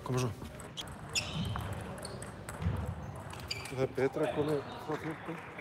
Koma svo. Það betra að koma frá 14.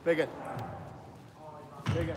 Bigger. Bigger.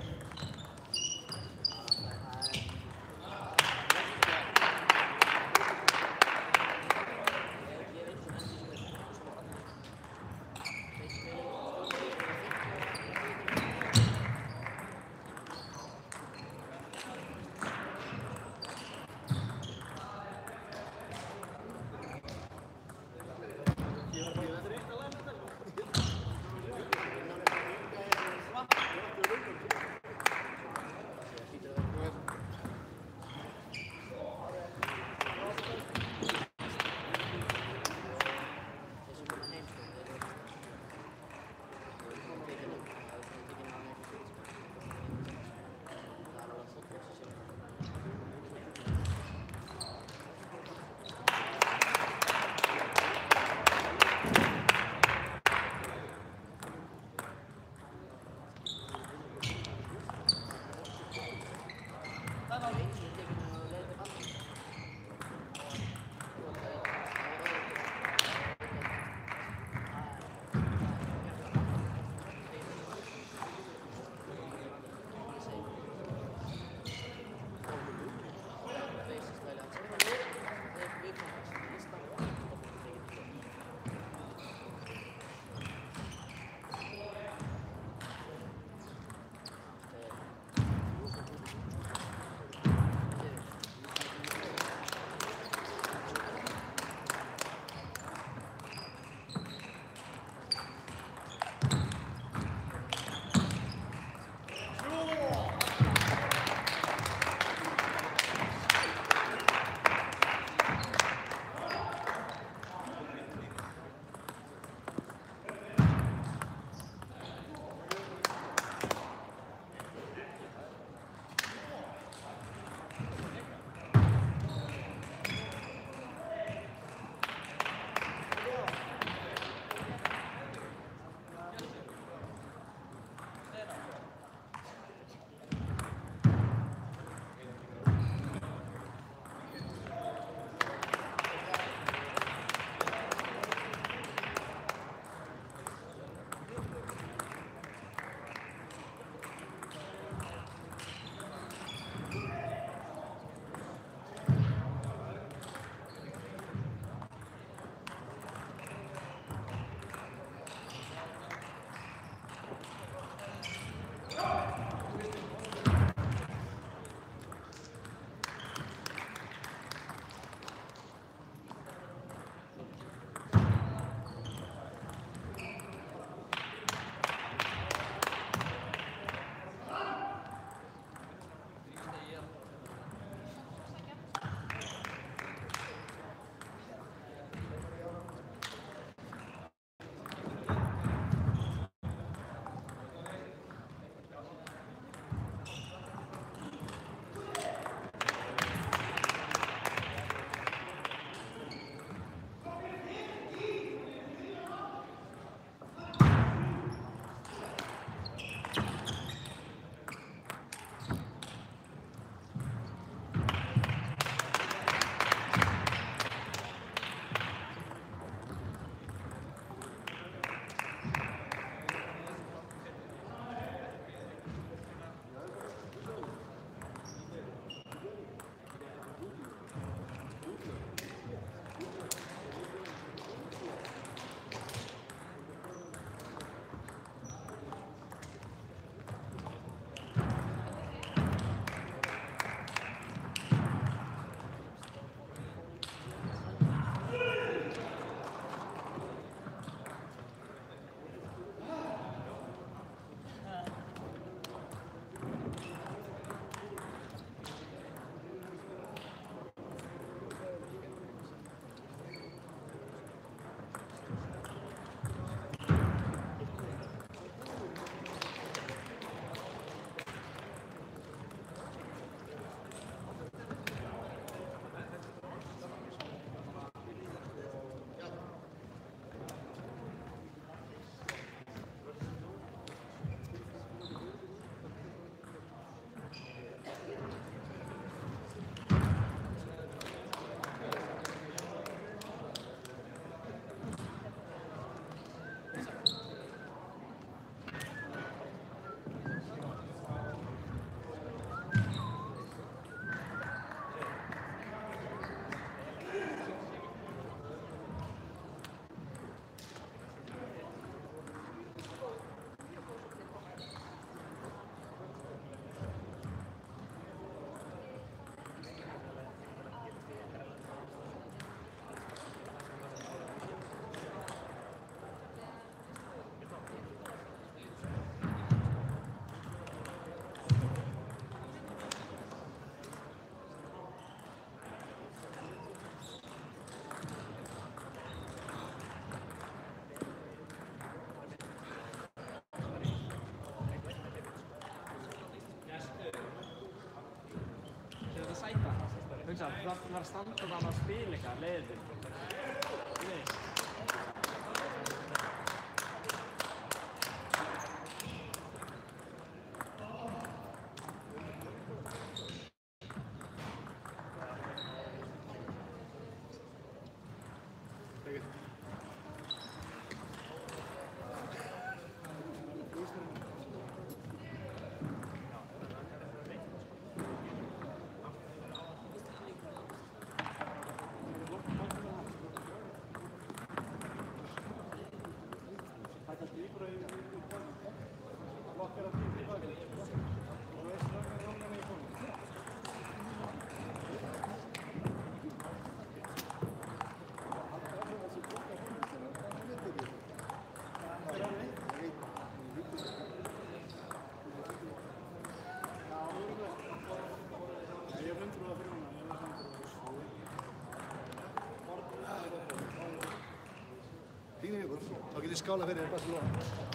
þú þarf að fara að standa þarna að spila eitthvað leiðin. Þú veist. Þá get ég skálað fyrir þér Barcelona.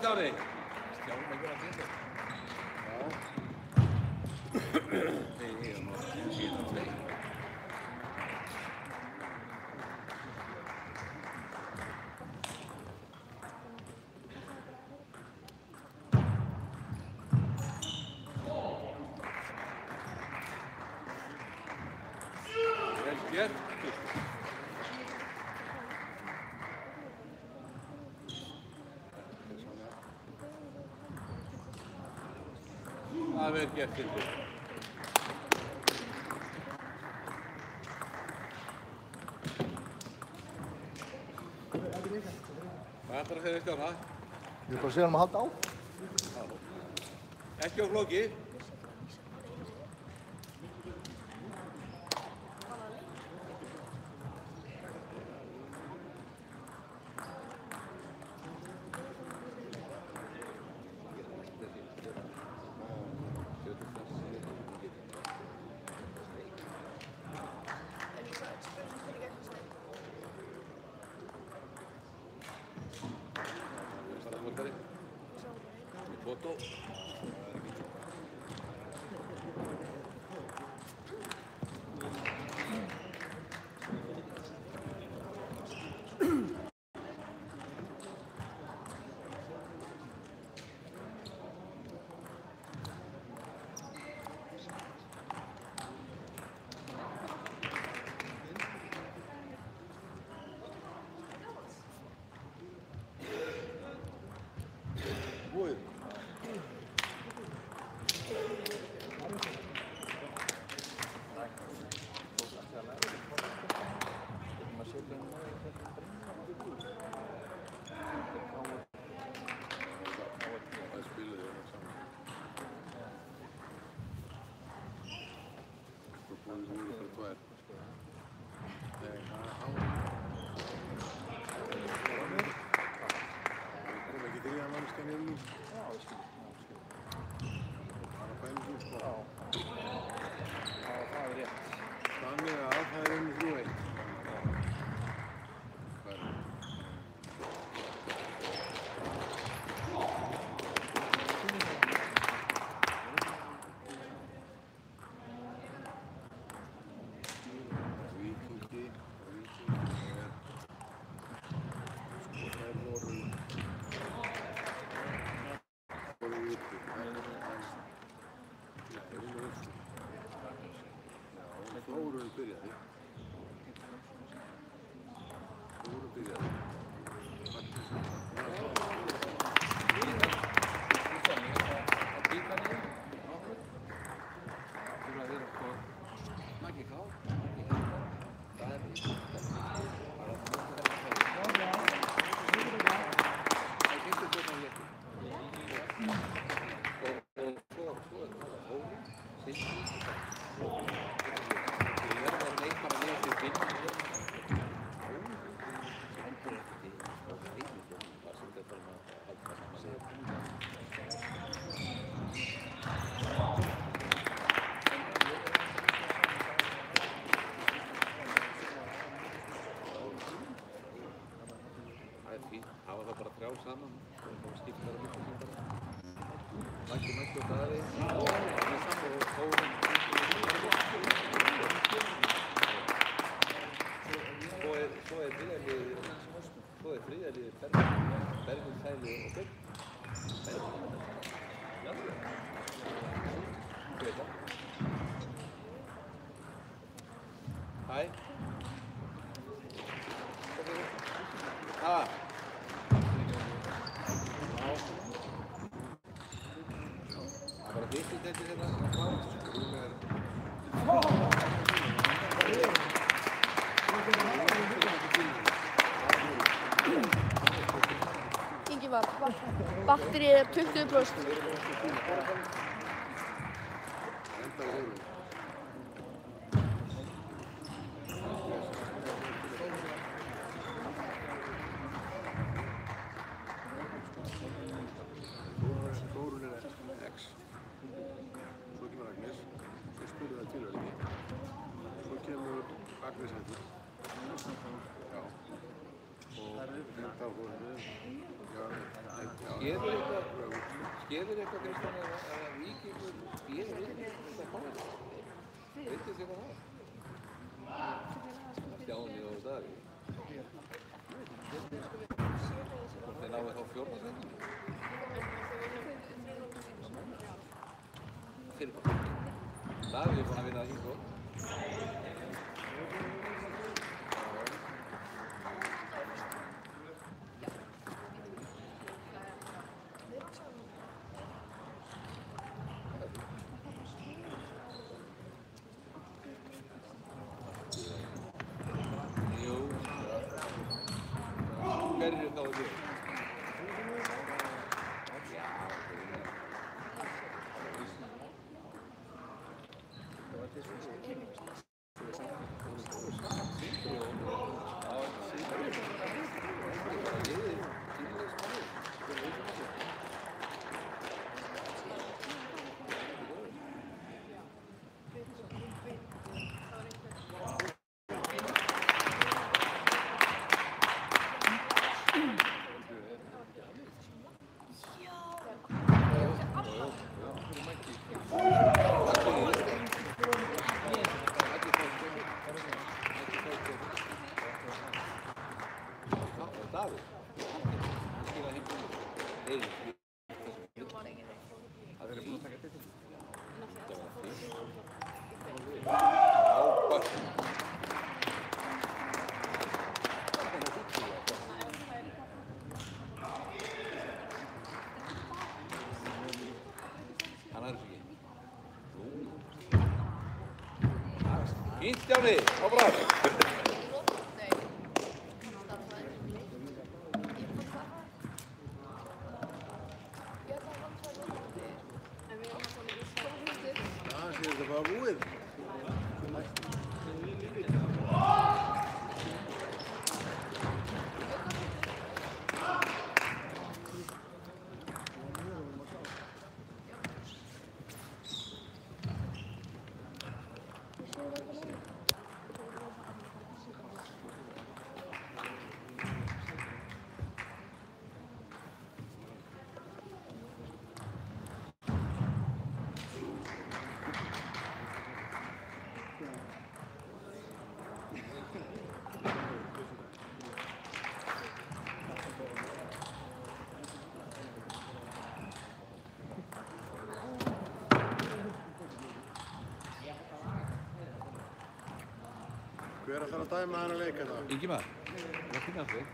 Stjáni. Stjáni að gera þetta. Vel gert. Það er vel gert, Sindri. Hvað ætlar að segja Stjána? Ég er bara að segja hann að halda á. Ekki á flóki. Foto. Búið. Þannig að það er unnið 3-1. Víkingi þær voru úti. Þórun byrjaði. Það var það bara 3 saman og skipta það miklu sem bara Maggi og Daði og Þórun Svo er þriðja liðið Bergur, Sæli og Björn Hæ Bara hittu þetta hérna Ingimar, batterið er 20%. Þórun er X. Svo kemur Agnes. Svo spyrir það tilvægni. Svo kemur Agnes hættur. Já. Þetta voru við. Skeður eitthvað Kristján að Víkingur skeður þetta fáið? Veitir þið hvað það? Stjáni og Davíð. Hvort þeir náðu þá fjórðarsætinu? Þeir eru bara Davíð er búinn að vinna það hín góð. Hverjir þá er þið? Fínt Stjáni, áfram! Já, séu þetta bara búið. Hver ætlar að dæma þennan leik hérna? Ingimar, það finna þig.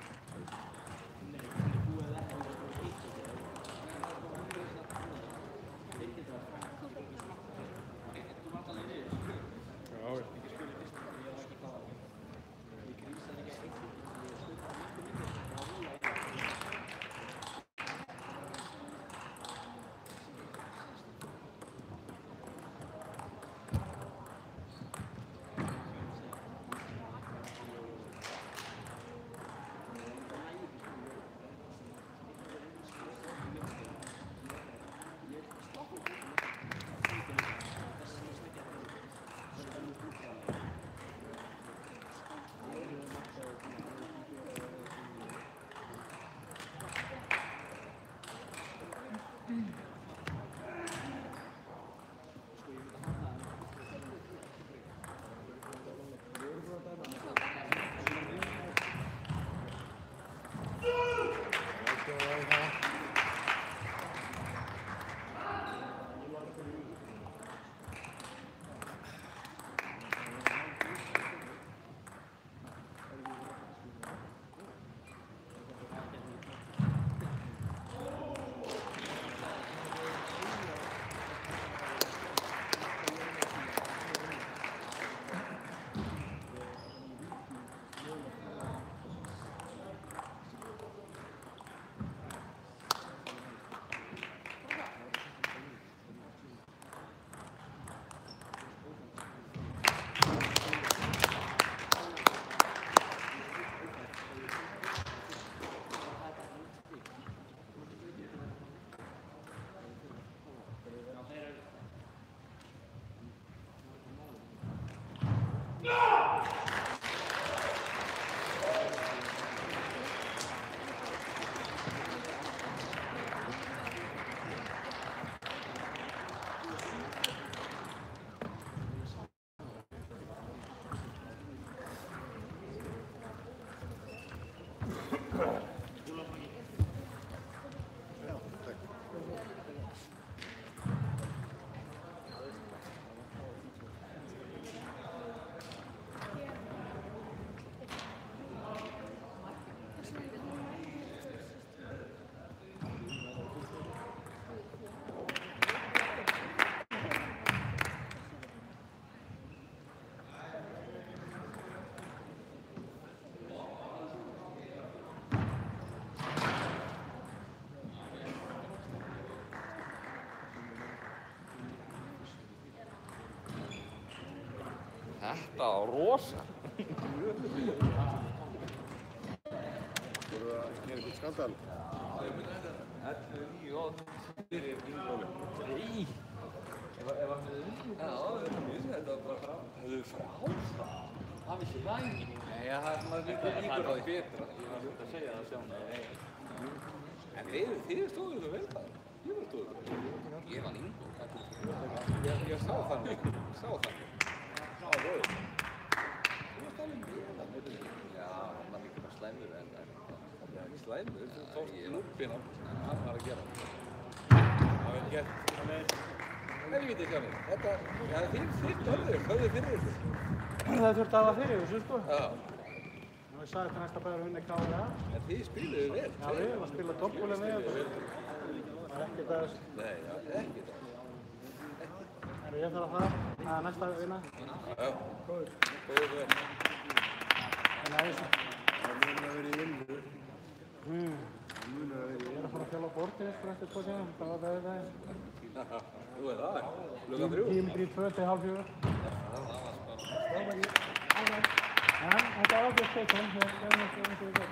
Þetta var rosa. Voru það að gera eitthvað skandal? 11-9 og fyrir Ingólfi. Nei. Ef hann hefði unnið. Já, þetta var bara frá. Það vissi það ekki. Nei, það er maður líka líkur á því betra. Ég var hlut að segja það sjálf. En þið stóðu þú vel það. Ég var stóðu það. Ég var Ingólf. Ég sá þannig. Sá þannig. Já, góður. Þú varst alveg með það. Já, hann var líka bara slæmur en það var ekki slæmur. Þú tókst lúppinn á hann var að gera. Það var gert. Helvítið hjá mér. Þetta, já, þið höfðu fyrir þessu. Það þurfti að hafa fyrir þessu, sko. Já. Nú ég sagði þetta næsta bæður að vinna KVA. En þið spiluðu vel. Já, við erum að spila toppbúlega með þetta. Það er ekkert að þessu. Nei, já, ekki það. Ég þarf að fara. Það er næsta að vinna. Já. Góður. Góður vel. En það er þessu. Það mun að vera í vinnu. Ég er að fara að fjalla á bortinu, sko, eftir 2 tíma. Það var það það. Þú er það. Klukkan 3. Tímur í 2-3:30. Það var spennandi. Já, þetta var ágætt steikon. Þetta eru snillingar.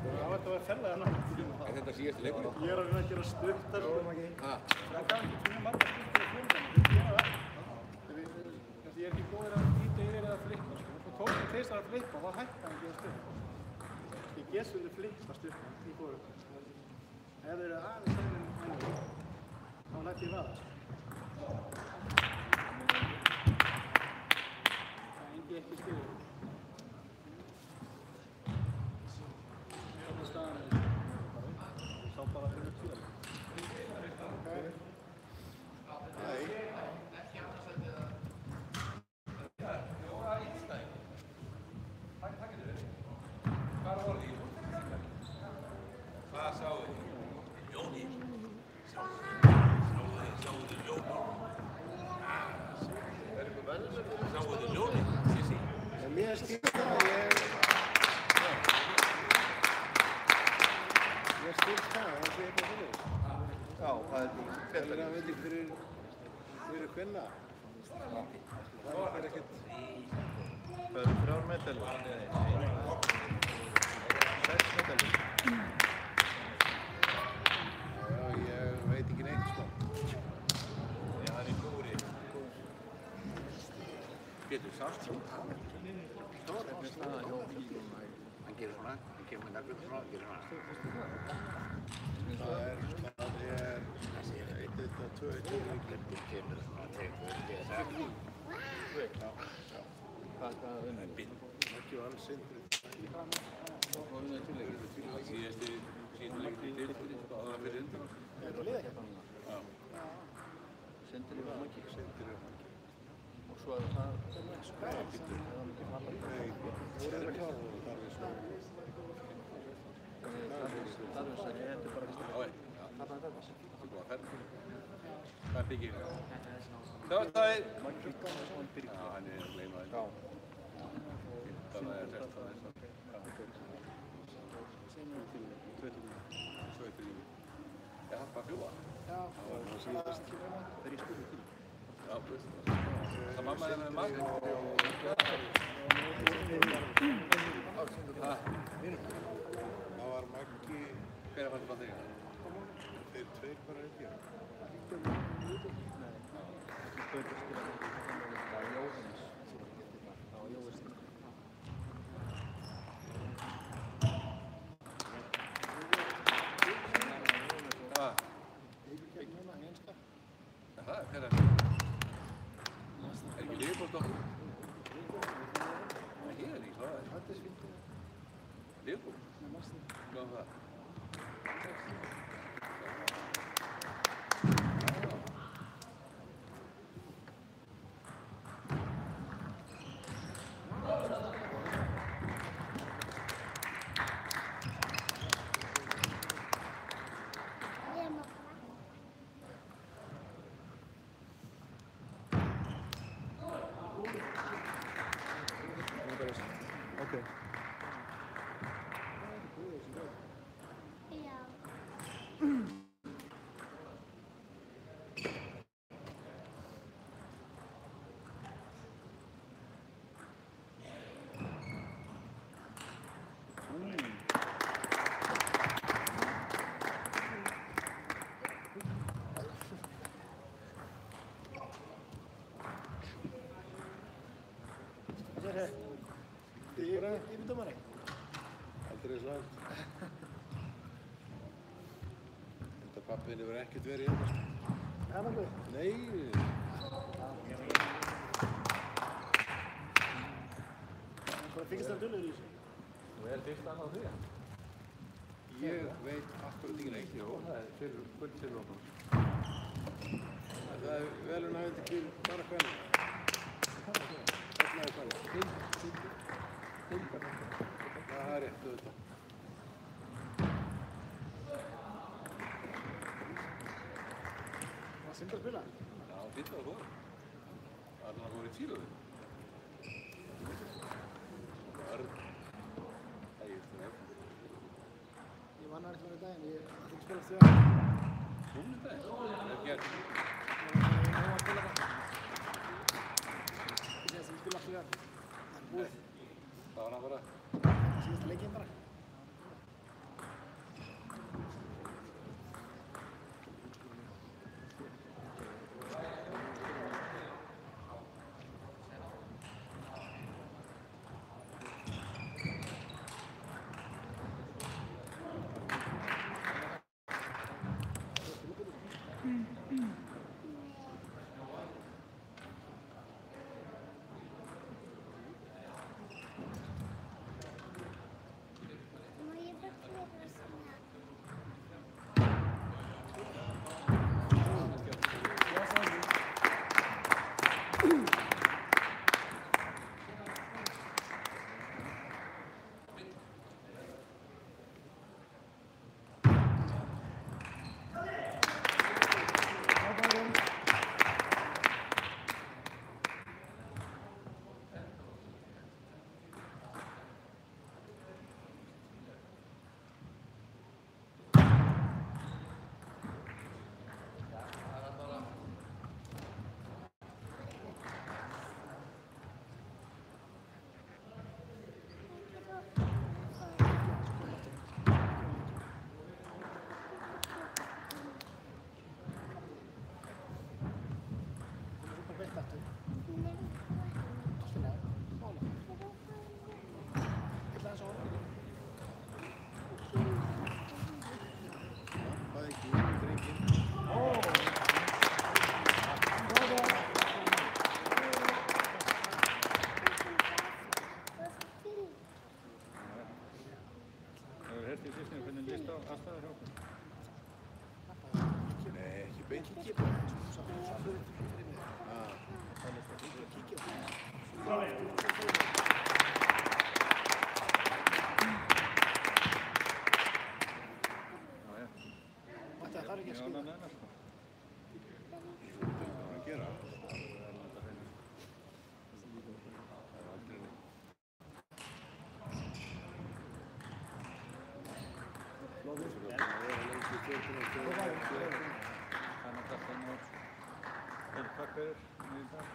Já, þetta var ferlega náttúrulega. Er þetta síðasti leikurinn? Ég er að vinna að gera stuttar. Ha? Það kann ekki svona marga stuttar að fljóta. Ég gera það. Ég er ekki góður að íta yfir eða flippa. Þú tók mig tvisvar að flippa og þá hætti hann að gera stutt. Ég get svolítið flippa stutt í góður. Ef þeir eru aðeins þeirri þá lætt ég vaða. Það engi ekki stuður. Þetta er staðan. Ég sá bara fyrir tíðan. Hvað sáðu þið? Jóni. Sáðu þið Jóni? Sissi. Mér skilst það að ég skilst það að það sé eitthvað fyrir. Já, það er Það er að veitir fyrir hvenna. Það er ekkert. Það eru 3 medalur. 6 medalur. Já, ég veit ekki neitt sko. Já, hann er góri. Getur sást svo? Hann gerir svona, hann kemur með nöglum svona, gerir svona. Það er 1-2 Þetta kemur svona, tegur, gerir það. ekki og alls sindri. Síðasti leikur í deildinni, áður fyrir undan. Er það liðakjartan? Já. Sindri var Maggi. Sindri og Maggi. Og svo er það Nei, býttu. Nei, voru þeir að klára það þar við svo. Darvis að ég hefði bara Það er Darvis. Það er góða ferð. Hvað er byggir? Þjóðstæðið! Já, hann er leimaður. Já. Það er 16. Svo eftir lífi. Já, það var fljúa. Já, það var það síðast. þegar ég spurði til. Já, veist. Það mamma er með magna. Það var Maggi, Hver er það þig? þeir tveir bara ekki. Það var Jóhannes. Það var Jóhannes. Hvað? Núna, einsta. Það er hver er það? Er ekki Liverpool-stokkur? Nei, hér er ekki svaraði. Þetta er svindu. Liverpool? Hvað var það? Ok. Yfirdómari. Aldrei slæmt. Þetta pappiðin hefur ekkert verið hérna. Það er nokkuð. Nei. Bara fyrst að dölur í þessu. Og er fyrst annað því? Ég veit akkurat ekki neitt. Jó, það er fullt fyrir okkur. Það er velunhæfandi til bara hvernig. Hvernig er hvernig? Það er rétt auðvitað. Það er synd að spila. Já, fyrst að það. Það er voru í tíluðu. Ég vann hann eitthvað í daginn, ég ætla ekki að spila þjóðan. Hún er það? Það er gert. Ég var að spila það. Ég segi að ég spila þjóðan. Það er búið. Það var hann bara. Síðasta leikinn bara.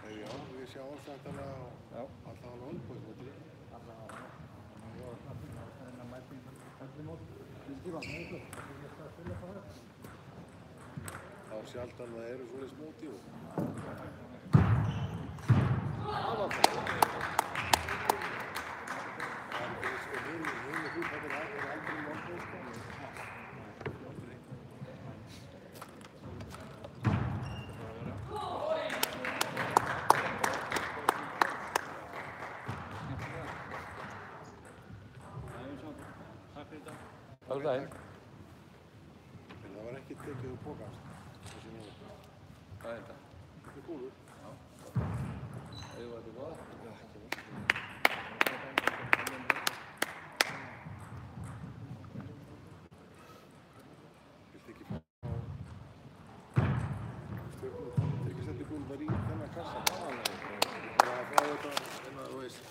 Já, við sjáum þetta alltaf á Lónbóðsmóti. Þá sjaldan það eru svoleiðis móti og Hinu fútboltar eru aldrei Lónbóð, sko. Takk fyrir það. En það var ekki tekið úr pokast, þessi núna. Hvað er þetta? Þetta er kúlur. Já. Eða var þetta góða? Já, ekki var. Viltu ekki fá stjórnum tryggjastellikúlurnar í þennan kassa? Já, fá þetta en að þú veist.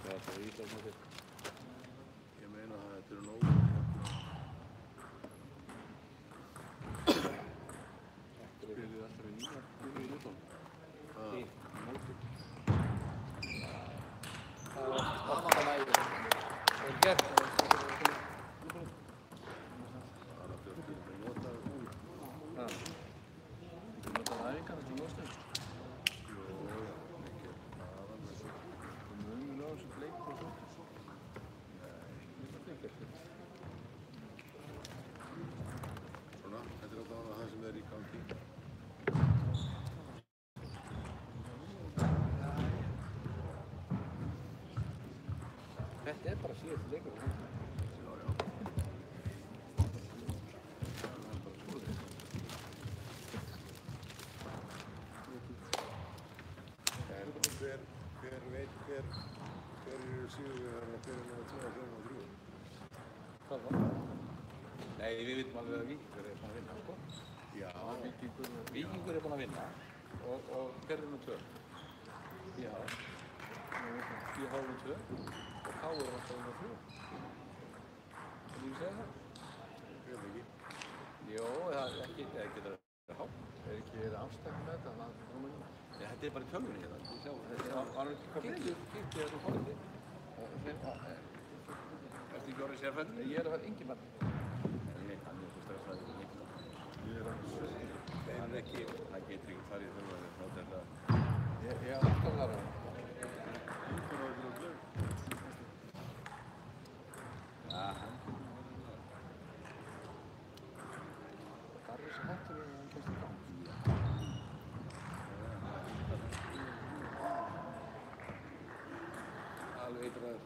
Það er ítla smátið. Ég meina að þetta eru nóg. Spilið alltaf í nýja í Luton. Í móti. Það var alltaf lægir. Það er gert. Það er að björnum notaði hún. Það. Þú notaði æfingar þessum lóstum? Jó, ekki. Það var með svo. síðast leikur. Já, já. Hver veit hver eru sigurvegarar og hver er númer 2, 5 og 3? Hvað var það? Nei, við vitum alveg að Víkingur er búinn að vinna, sko. Já. Víkingur er búinn að vinna og hver er númer 2? Já. Ég hafa númer 2 og Káur er alltaf númer 3. Vil ég segja það? Ég veit ekki. Jó, það er ekki, það getur að vera hátt. Er afstækk með þetta? Ja, þetta er bara í tölvunni hérna. Þetta var ekki kiptið þessu hótti. Ertu ekki orðið sérfræðin? Ég er að vera yngi mann. Nei, hann er svo stressaður. Það getur ekki farið í þjálfari frá þetta. Ég er alltaf þar að. Já, hann. Það er þessi hættur og hann kemst í gang. Alveg eitræður.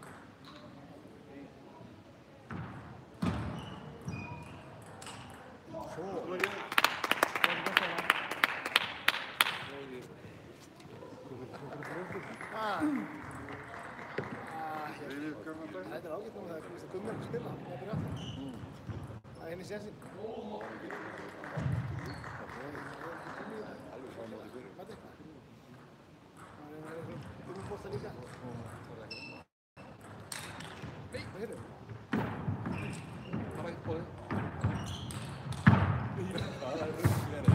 Þetta er ágætt núna, það er komist að Gunnar að spila, það er byrjað aftur. Það er henni sénsinn. Alveg frá móti fyrir. Mætti eitthvað. Það er Gunnarbolta líka. Nei, hvað heyrðu? Bara eitt bóðið. Það er verið.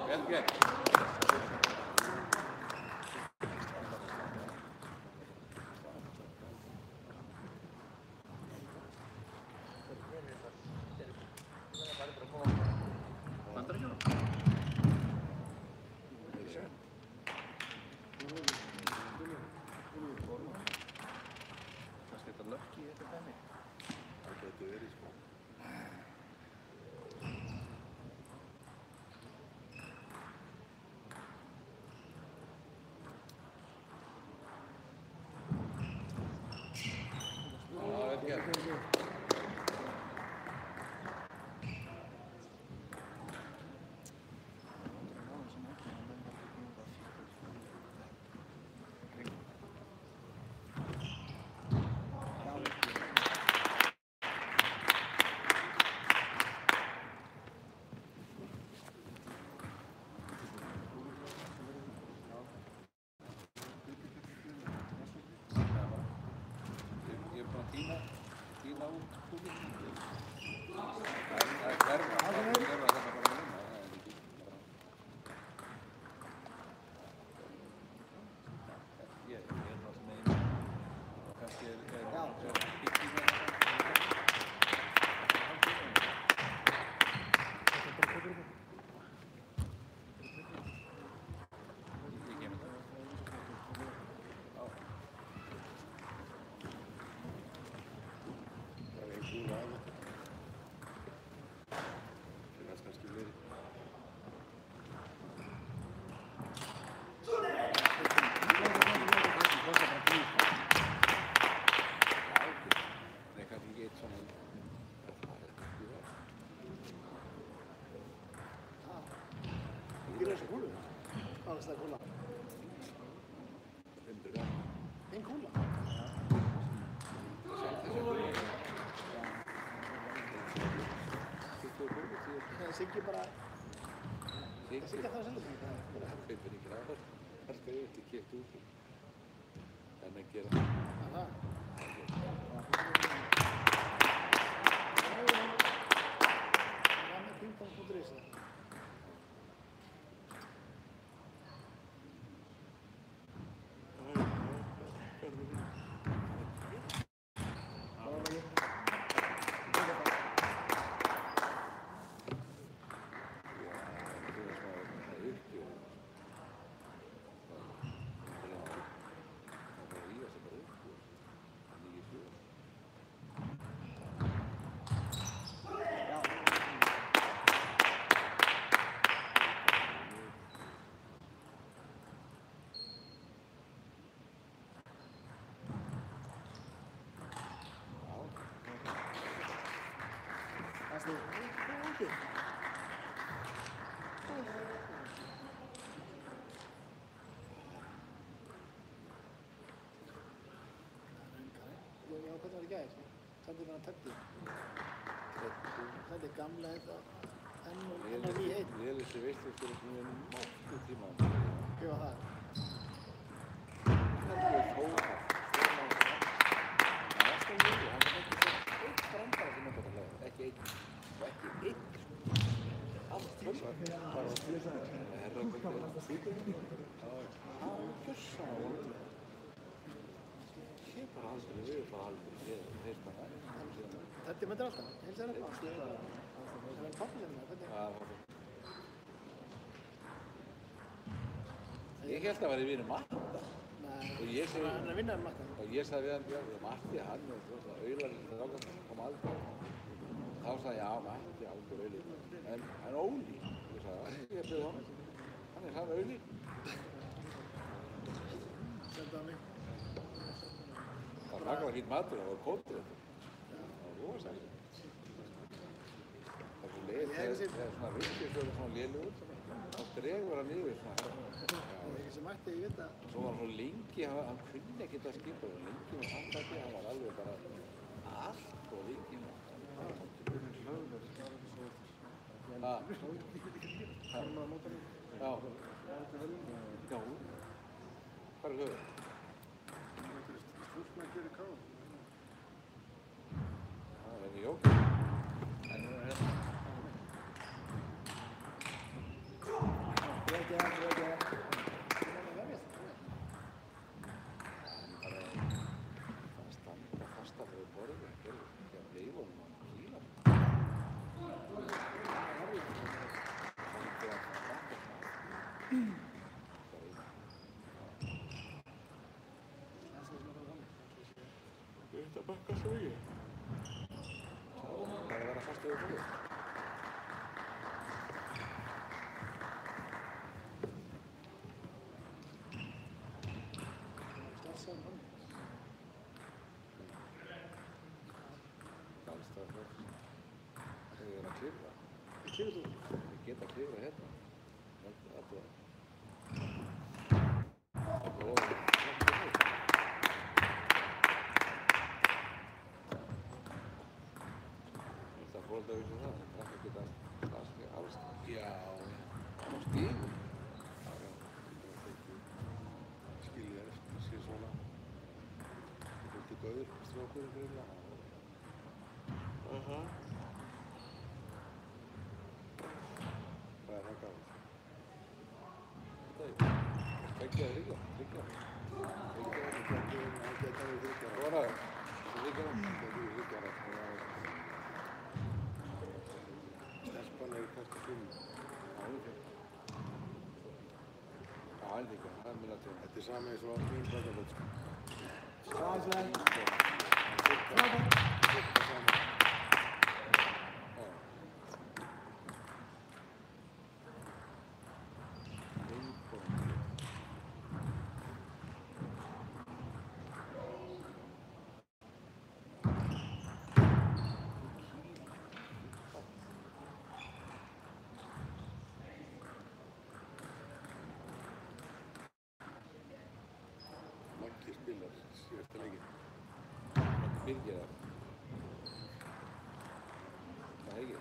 Vel gert. Kannski þetta lökki í þetta dæmi. Það getur verið, sko. Já, vel gert. Ég er búinn að tína út kúlið. Það er hverfa. Það er hverfa þetta bara að vinna. Það er ekki bara... Ég er það sem einu. Og kannski er ekki það. Ég kemur það. Það er ein kúla af þetta. Það er kannski verið. Það er kannski ekki eitt svona... Býr þessu kúlu? Hvað er það kúla? 500 gram. Ein kúla? Það er Siggi bara... Siggi að það er selja. Kaupir ekki ráðar. Það skal ég ekki kippt út. En að gera það. Það er með pingpong.is. Hvernig var hann Teddy? Þetta er gamla þetta. Enn og ný einn. Ég er þessi veistlustjóri sem ég er nokkuð tíma. Hvað var það? Það er tóða. Það er alltaf mjög. Hann er ekki svo eitt brandara sem þetta lega. Ekki einn. Og ekki einn. Allt fullt. Bara á fjössan. Herra hvernig það er fjössa á honum. Ég bara aldrei við það aldrei. Heist hann aðeins. Teddy myndir alltaf. Heilsa hann upp á. Það er pappilega með það. Ég held að það væri vinur Matta. Nei, Og ég segi, hann er að vinna með Matta. og ég sagði við hann, já, Matti, hann er svona auðlar ráðan, kom aldrei. Þá sagði ég, já, Matti, algjör auðli. En Óli, ég sagði, ég byrði honum, hann er auðli. Senda á mig. Það var ekki matur, það var kóttur þetta. Það var rosalega. Það er svo leið, það er svona virkið svona lélugur, þá dregur hann yfir svona. Það er ekki sem mætti, ég veit það. Svo var hann svo lengi, hann kunni ekki þetta skipa, og lengi með handtaki, hann var alveg bara allt og lengi með. Já. Já. Hvað er höfuð? Stúrsmenn gerir káð. Það er ekki jók. Þetta bakkast svo ekki. Það er að vera fast yfir borðið. Starfsaðan hann. Galstafur. Það er að klifra. Ég klifur þú. Ég get að klifra hérna. Þetta er fólk að vissi það, það er ekki það alls. Já, á stígum. Skilja eftir, sé svona. Það fylgti gauður, strókurinn fyrir það. Hvað er það gáð? Þetta er tveggjaði líka. Tveggjaði líka. Góðan Stelpan er kannski 5. Já, hann líka, það er minna til. Þetta er sami eins og mín bækabótt. Stráðslega. Maggi spilar síðasta leikinn. Birgir það. Það er ekki.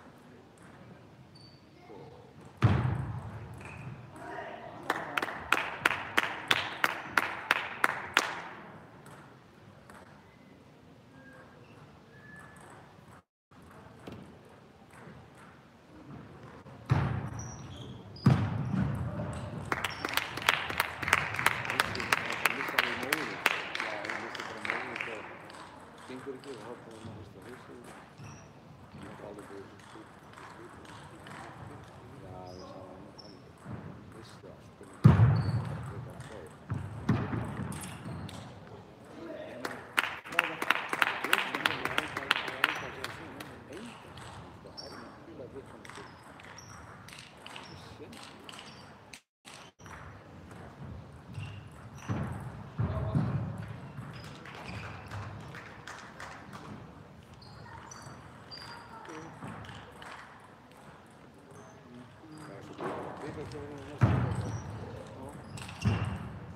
Gengur ekki og hoppa og maður veist að hausa yfir. Það er alveg búið sem stúr. Já, ég sá hann vissi allt um þetta að sjá.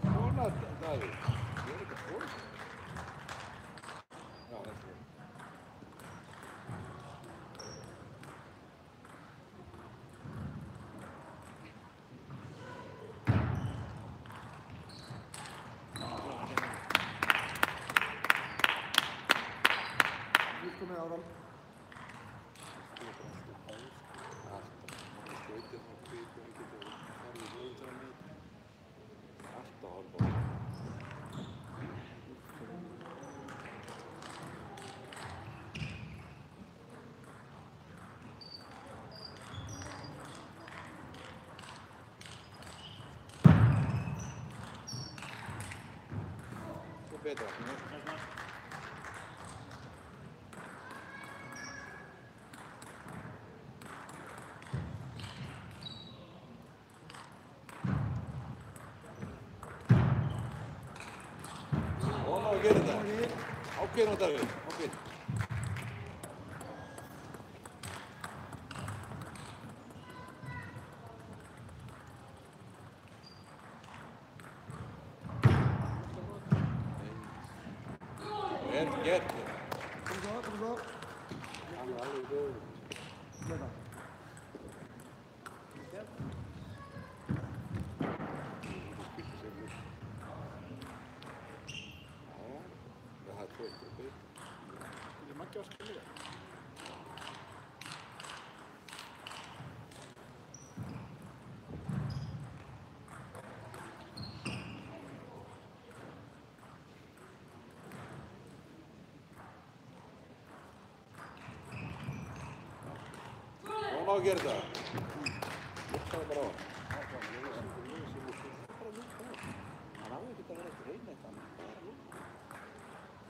Svona, Davíð, ég er ekki að fóra. Já, þetta er með áram. Betra. Vona að gera þetta. Ákveðin á Davíð. Ákveðin. Vel gert. Kom svo. Hann er alveg góður. Þetta. Það er tveir. Þetta er Maggi á skilja. Vona að gera þetta. Lukkaðu bara á hann. Hann á ekki að vera að reyna þetta. Hann er bara að lukka.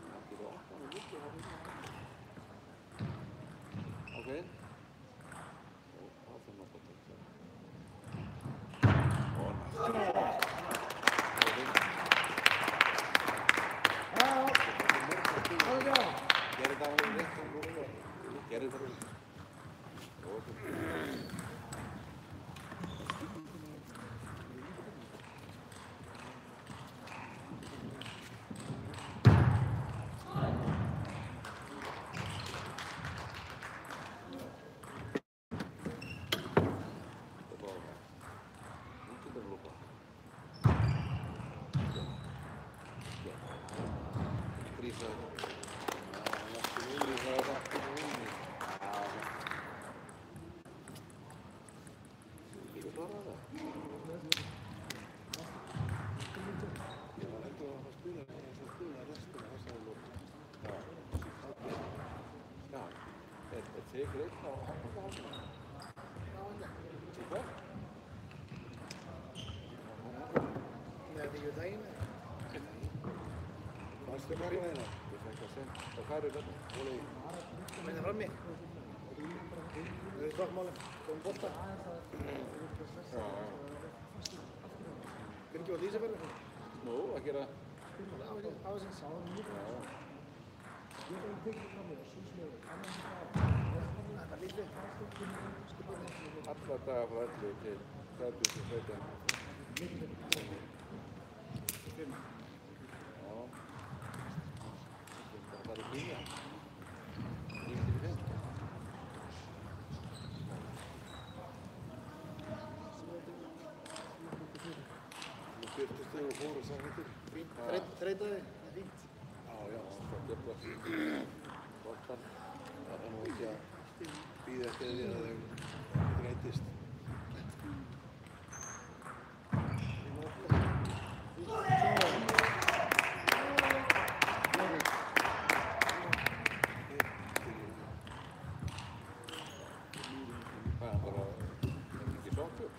Hann getur opnað og lukkið á reyna. Ákveðin. Það fyrir nokkuð þetta. Vona. Gerði þetta á hann rétt og lukka. Gerði þetta rétt. Tekur einn á hafnafáðum. Hvað? Nei, þetta er ekki daginn. Fannstu marga þeirra? Ég fæk að senda. Og hvað eru þetta? Óli. Meina frammi. Það er svartmálum. Góðum bolta. Já. Hvernig var Lísabellu? Nú, að gera. Ásins. Alla daga frá 11 til 30.17. Já. Það er nýja. 9-5. Nú 40 steg og fóru samhættir. Þreitaði, það er fínt. Já, það er bara bóttan. Það er nú ekki að bíða eftir því að þau breytist. Það er bara ekki sokkur.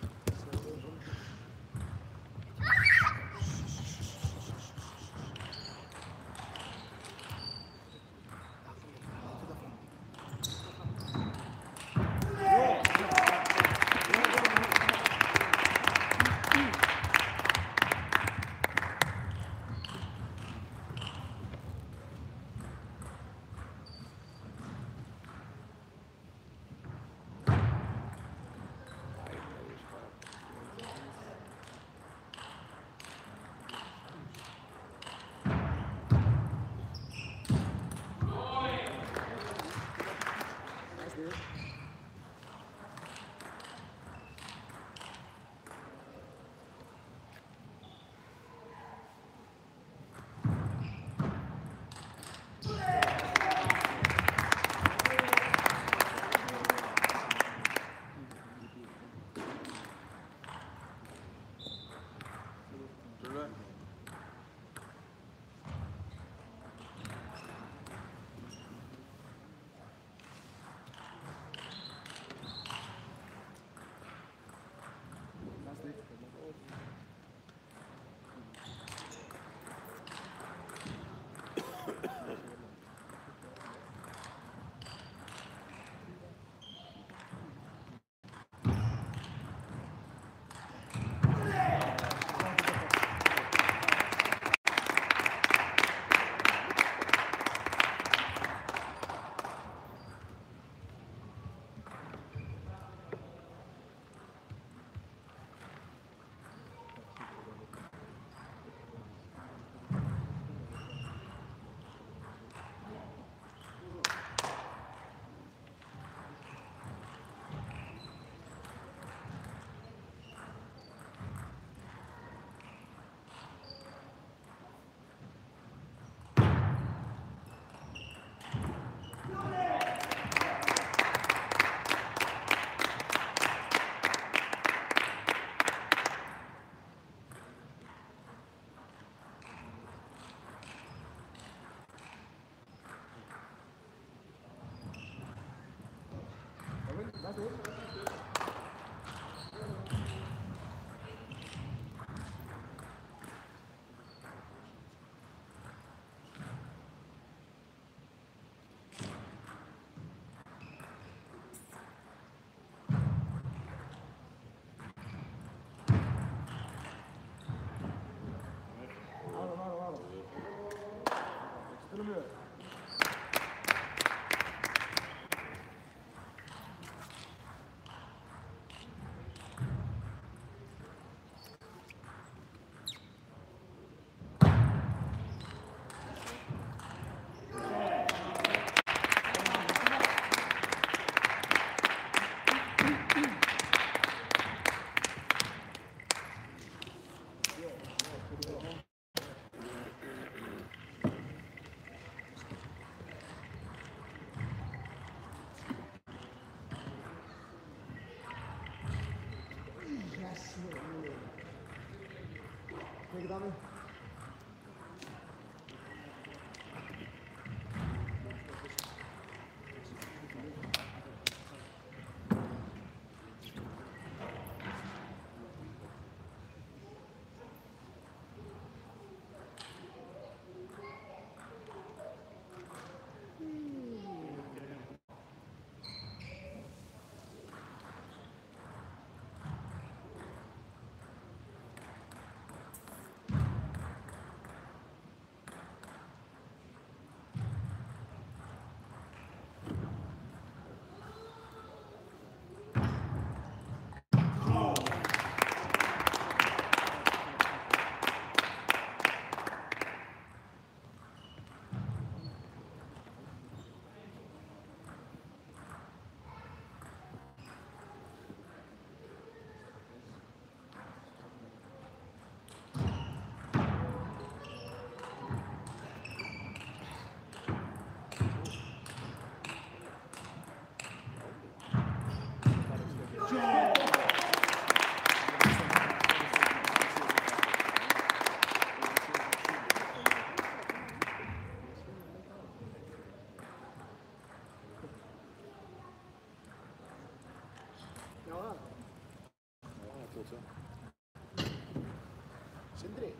Sindri.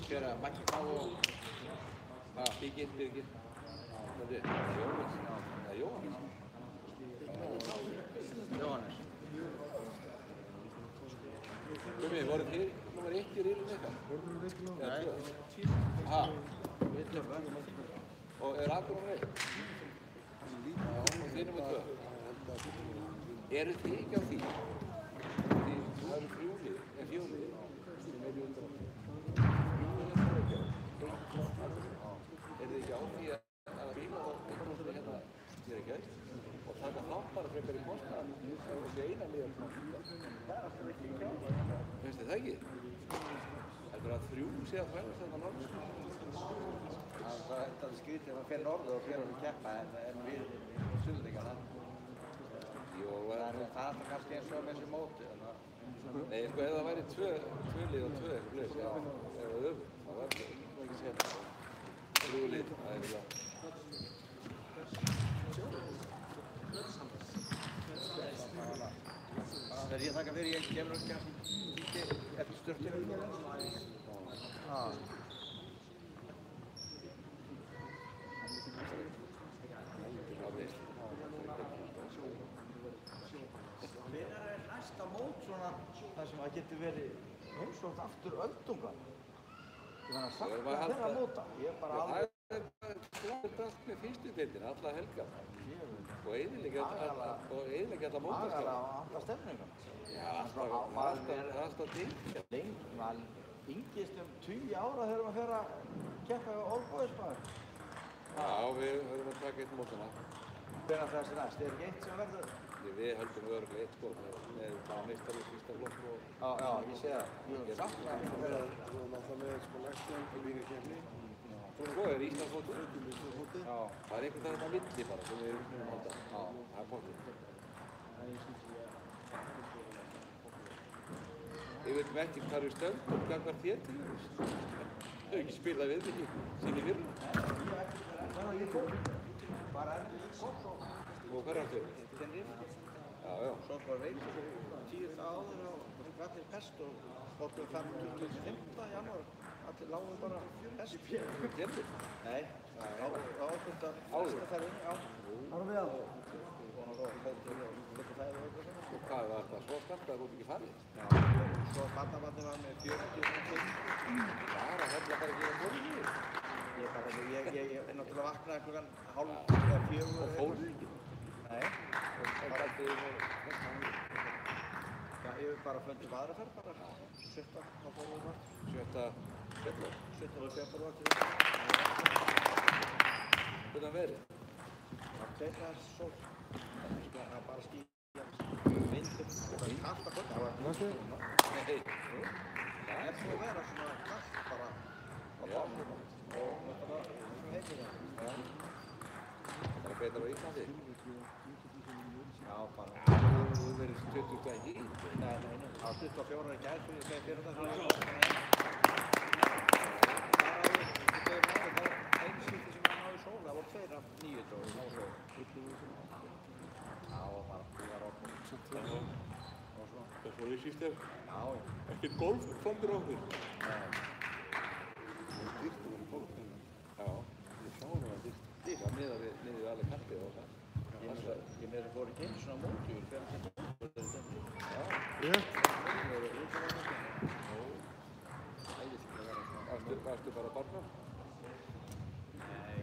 Hver að Maggi Pá og Birgir. Hvað er það? Jóhannes. Jóhannes. Gumi, voru þið nummer 1 í riðlunum ykkar? Nei. Aha. Og er Akur nummer 1? Og þið nummer 2? Eru þið ekki á því? Það eru 3 lið, en 4 lið. Eru þið ekki á því að bíla á einhverjum hérna í Reykjavík og taka þáttara frekar í kostnað og þessi eina liðar svona? Finnst þið það ekki? Heldur að 3 sé að þvælast þetta norður? Það er skrítið að fyrir norður og fyrir að keppa en við suðlíkana. Það er kannski eins og með þessi móti. Nei, sko, ef það væri 2 lið og 2 eitthvað lið, já, eða öfum, þá var það ekki sér 3 lið, það er vel. Þegar ég þakka fyrir, ég kemur ekki að kíkja eftir störtinu. Hvenær er næsta mót svona þar sem það getur verið heimsótt aftur öldungan? Ég var að sakna þeirra móta. Ég er bara alveg... Það er klart með fyrstu deildina, alla helgar. Og eyðileggja alla mótaskap. Agalega á alla stefningar. Já, alltaf til. Maður yngist 20 ára þegar maður fer að keppa á Olboðisbæður. Já, við höfum að taka eitt mótana. Hvenær þessi næst? Er ekki eitt sem verður? Við höldum örugglega eitt sko, með bara meistarlið, fyrsta flokk og... Já, ég sé það. Ég sakna það. Við erum alltaf með sko næstjöngu línukefni. Svo er Íslandsmótið. Já. Það er einhvern veginn að milli bara sem við erum að halda. Já, það er bóttið. Ég veit ekki hvað við stöndum, hvað þér til þess. Þau ekki spila við því, sín í virðum. Bara enn í kopp og Og hvað er það? Tenerife. Já, já. Svo bara veitur svo 10 áður og allir pest og bortum 5. janúar. Allir lágum bara pest. Tenerife? Nei, áfunda festaferðinni, já. Árum við það. Og hótel og fæði og eitthvað svona. Og hvað var þetta? Svo skarpt að það gótt ekki farið? Já, svo barnabarnið var með 40 Bara hefði bara ekki að borðið. Ég er náttúrulega vaknaði klukkan 3:30 Og fóruð ekki? Nei. Og gæti þið með þetta? Já, ég hef bara fundið aðraferð bara. 7. þá fórum við bara. 7. februar. 7. febrúar til þetta. Hvernig verið? Það tveitlega sól. Það er bara ský. Vindur. Það er kallt að kvölda. Nei. Það er svo að vera svona kallt bara á bánum. Og þetta var heitir það. Bara betra á Íslandi? Já, bara. Þú verið 20 ekki í? Nei. Á 24 í gær fyrir það fyrir einu skipti sem hann náði sól, það voru 2 af 9 dögum á sól. Já, og bara var okkur. Og svo. Það fór í sístem. Já. Ekkert golf framdur á okkur. Nei. Dýrt að vera golf. Já, ég sá það að dýrt. Dýrt að miða við alveg kattið og það. Ég með það fór ekki einu svona mótjúr fyrir að þetta. Já. Varstu bara að barna? Nei.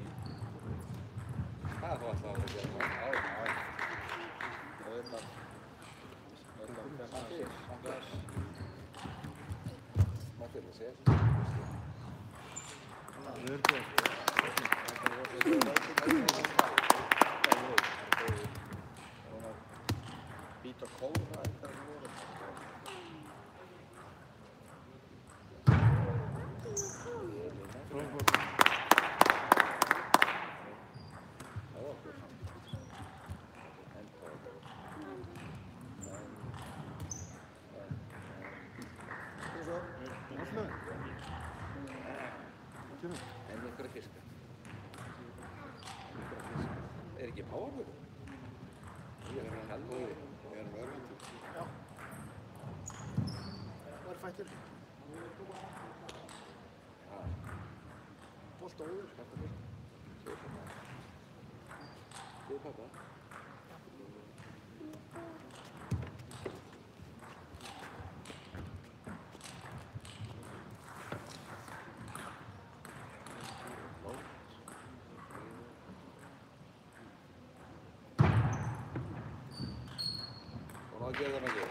Það er þá alltaf að gera það. Já. Og þetta Maður fyrir að segja. Bít og kól, það er eitthvað sem voru. En einhverja fiskar. Er ekki máarður? Ég er að halda því. Ég er verðvendur. Já. Það er fættir. Já. Og stóður. Þú pappa. Og ná gera það með þér.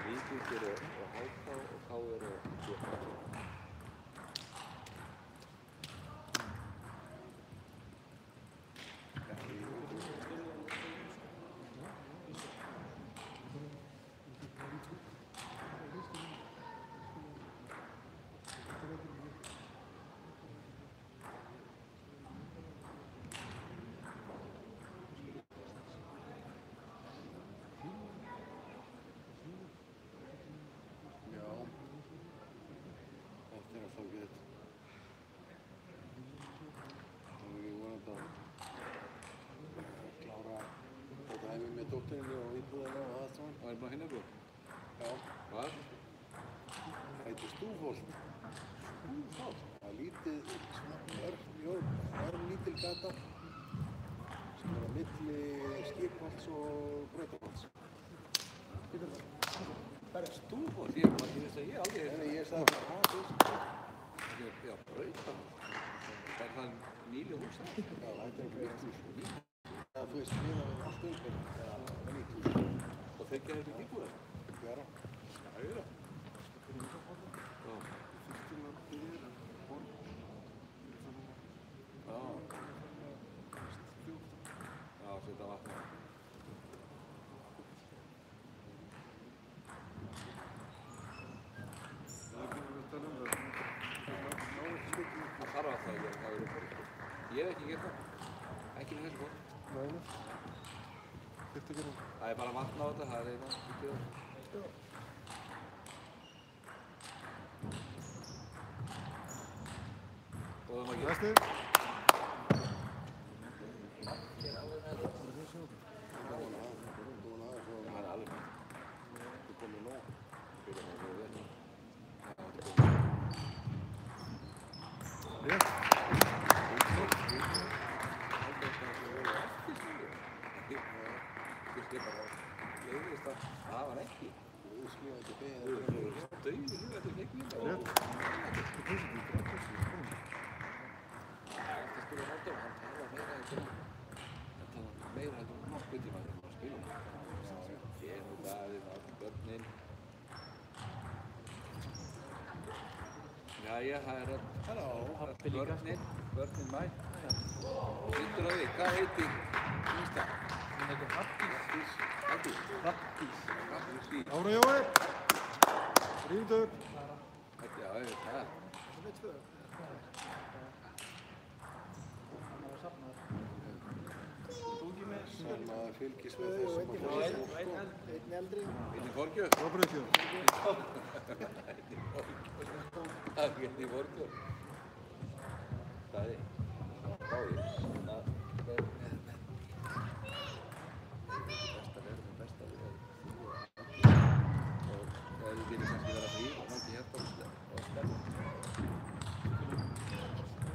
Víkingur og Háká og KR og Björn. Dóttirinni og íbúðina og allt svona. Það er bara hinn eitthvað? Já. Hvað? Það heitir Stúfholt. Stúfholt? Það er lítið, svona örlítil gata sem er á milli Skipholts og Brautarholts. Stúfur, ég var ekki veist að ég aldrei Nei, ég sagði bara, Já, brautan. Er það nýli hús það? já, þetta er ekki nýtt hús. Það þú veist, við hafum allt umhverfið. Já, nýtt hús. Og þeir gerðu þetta íbúða? Vera. Æra. Já. Já, setja vatna. Það þarf alltaf að gera það í rúmborð. Ég hef ekki gert það. Ekki með þessu borð. Nei, þetta gerum. Það er bara vatn á þetta, það er eitthvað. Ekki það. Góða maður ekki. Næstu. Það er alveg með. Þú komið nóg. Fyrir að það er vel. Rétt. Það var ekki. Þú skrifaði ekki beðið. Þú erum döið í huga til leikmynda. Rétt. Það spila náttúrulega, hann talar meira eitthvað. Hann talar meira eitthvað nokkuð tíma þegar hann spila. Kemur Davíð, börnin. Jæja, það er börnin mætt. Sýttur á því, hvað heitir Ísta? Hún heitir Hafdís. Hafdís. Ára Jói. Rífðu upp. Já, það. Sem að fylgis með þessum að fara svo sko. Einn eldri. Einn í forgjöf. Róbreytjum. Það er einn í forgjöf. Það er báðir. Besta verður. Og ef þið viljið kannski vera frí, þá mætti hérna og spila.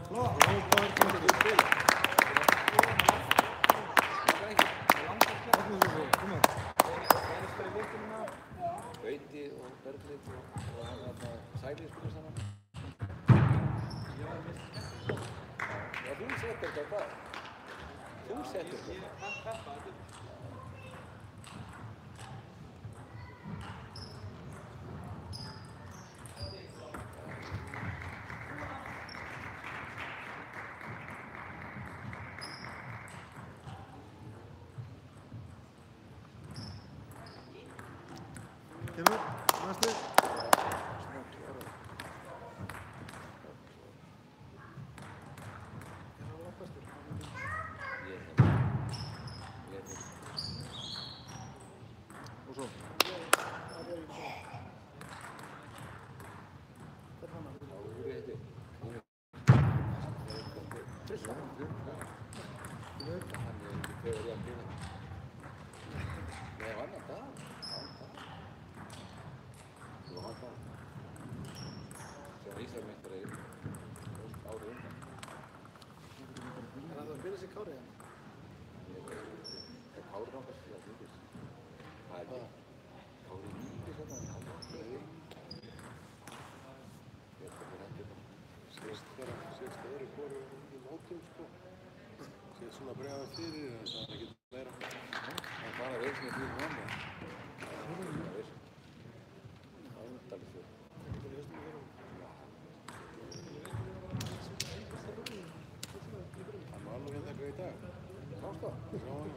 Frábær kvæði. Gauti og Berglind og hann þarna Sæli spila saman. Já, þú settir þetta bara. Þú settir þetta. Kemur. Næstu. Og svo. Svona bregða fyrir en það er ekki meira. Það er bara veist með því vonið. Það er veist. Það er umtalið fyrir. Það var alveg hérna eitthvað í dag. Sást það? Já, já.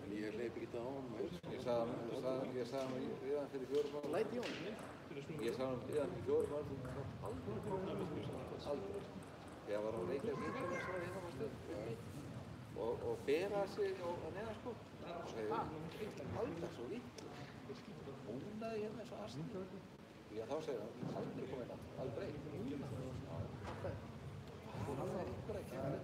En ég hleyp ekki það á hann meir. Ég sagði hann við hann fyrir 4 mánuðum. Læti í honum. Ég sagði hann við hann fyrir 4 mánuðum. Aldrei. Þegar var hann leikað hérna á stöðu. Og bera sig á neðan sko. Og sagði, aldrei svo vitt. Múnaði hérna eins og astna. Já, þá segir hann, aldrei kom hérna. Aldrei. Það er einhver að kenna.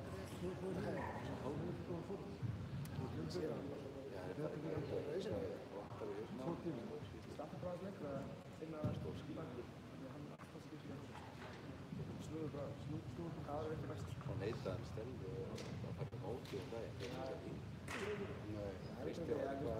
Og neitaði hann Stellu og það fætti móti daginn. Nei. Kristi var eitthvað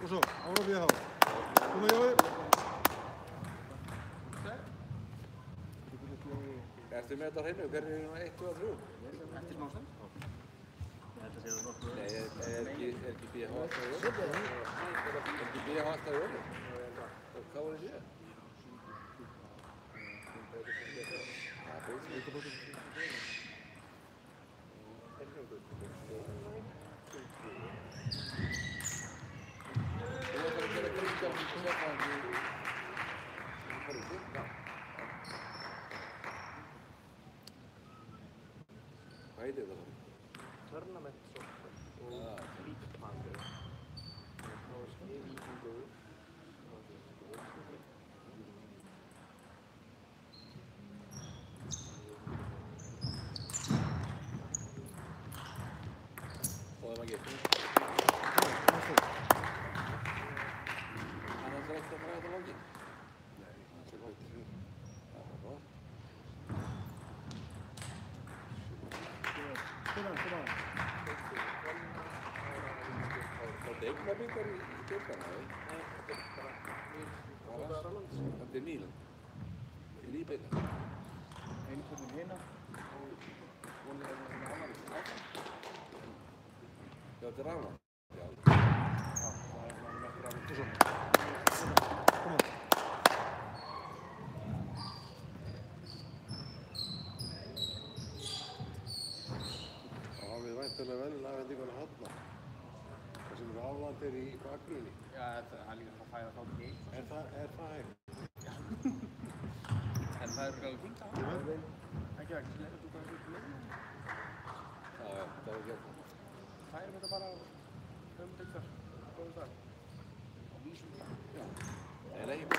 Och så, ahora viejo. ¿Cómo yo? Ertu með þetta á hreinu? Hver er 1, 2 og 3? Eftir smá stund. Nei, er ekki BH alltaf í orði? Er ekki BH alltaf í orði? Hvað voru þið? Þú ætlar að gera Kristján sérfræðing í Parísi? Hvað heitir þetta fyrir? Tournament software og Leapmann. Það var skilvíkingur. Og það var getið. Hann er þreytt að draga þetta lókin? Nei, það er gott. Það var gott. Það er eignabingar í byrgarna, eða? Þetta er Mílan. Þetta er nýbyrgar. Einu kvöldin hérna. Vonið er það annar í áfram. Já, þetta er rafmagn. Já. Það er svona mest rafmagn. Þá hafið þið væntanlega vel afhendingarna hafna. Það sem eru aflandir í bakgrunni. Já, það er líka að fæða þá til geit. Er það hægt? En það er alveg fínt að hafa. Ekki að gleða þú hvað þessu gleða. Já, það var gert. Færum þetta bara umbyggðar. Góðum þar. Á vísum það. Já. En ekki bara.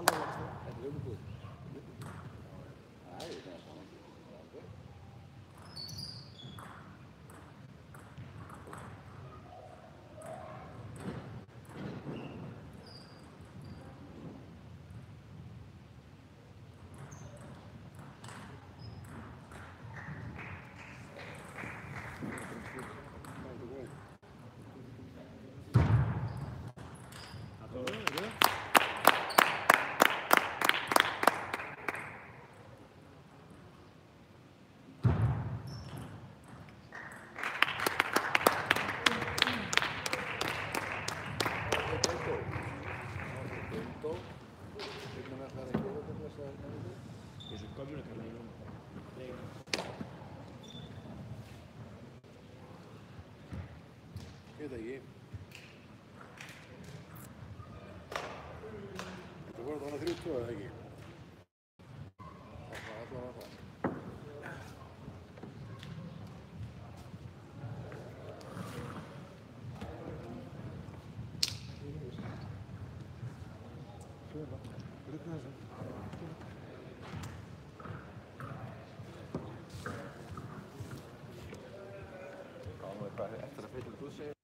Alla vegna. Þetta er ömubúð. Það er það. Ég veit ekki. Þetta voru þarna 32 eða ekki? Það var allavega það. Eftir að flytja út úr sig